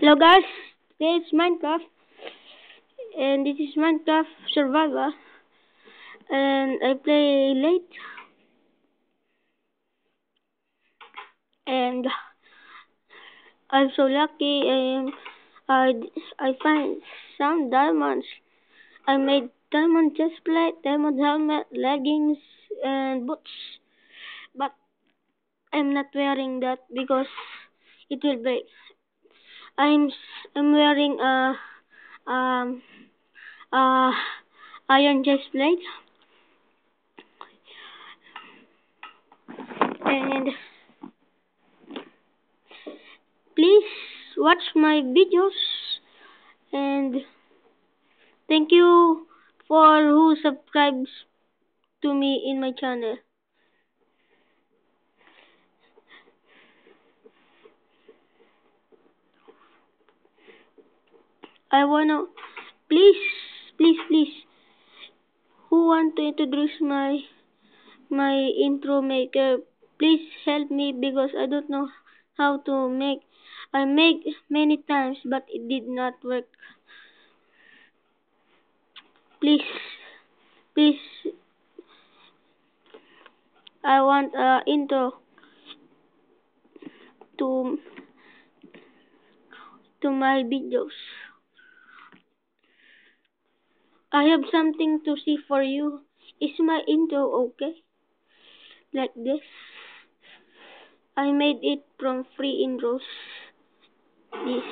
Hello guys, today it's Minecraft, and this is Minecraft Survival, and I play late, and I'm so lucky, and I I find some diamonds. I made diamond chestplate, diamond helmet, leggings, and boots, but I'm not wearing that because it will break. I'm I'm wearing um a iron chestplate. And please watch my videos, and thank you for who subscribes to me in my channel. I wanna please, please, who want to introduce my intro maker, please help me because I don't know how to make. I make many times but it did not work. Please, please, I want a intro to my videos. I have something to see for you. Is my intro okay? Like this? I made it from free intros. This.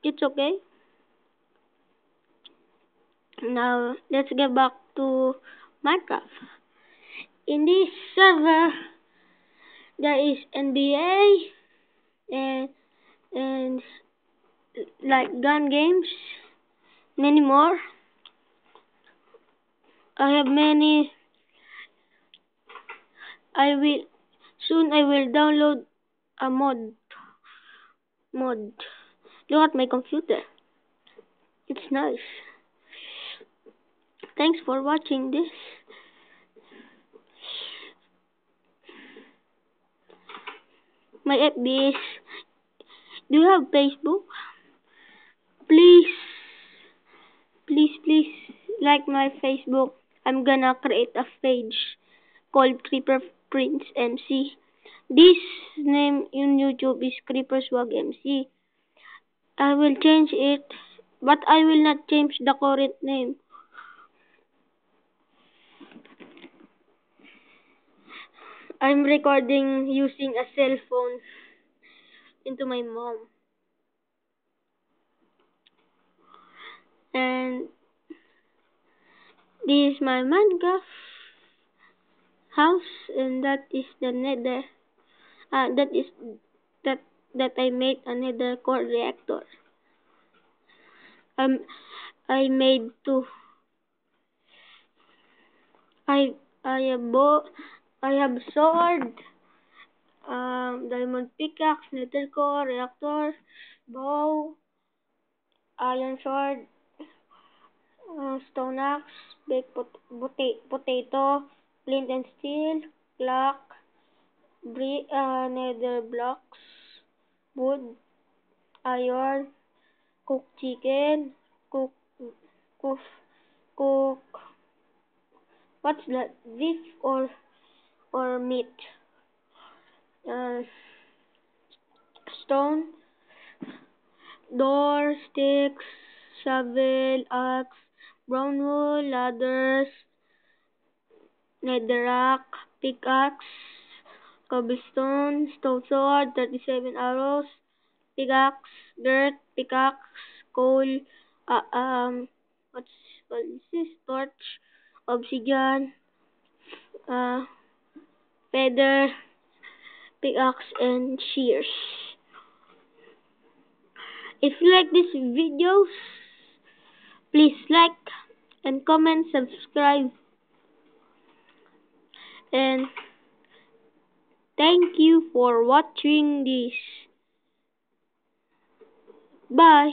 It's okay. Now let's get back to Minecraft. In this server, there is NBA and like gun games, many more. I have many. I will I will download a mod. Look at my computer. It's nice. Thanks for watching this. My FB is. Do you have Facebook? Please, please like my Facebook. I'm gonna create a page called Creeper Prince MC. This name in YouTube is Creeper Swag MC. I will change it, but I will not change the current name. I'm recording using a cell phone into my mom. And this is my Minecraft house, and that is the nether. That is that that I made a nether core reactor. Um, I made two. I have I have sword, diamond pickaxe, nether core reactor, bow, iron sword, stone axe, baked potato, flint and steel, clock, nether blocks, wood, iron, cook chicken, cook, cook, cook, what's that, beef or meat, uh, stone, door, sticks, shovel, axe, brown wool, ladders, netherrack, pickaxe, cobblestone, stone sword, 37 arrows, pickaxe, dirt, pickaxe, coal, uh, um, what's what is this? Torch, obsidian, uh, feather, pickaxe, and shears. If you like these videos, please like and comment, subscribe, and thank you for watching this. Bye.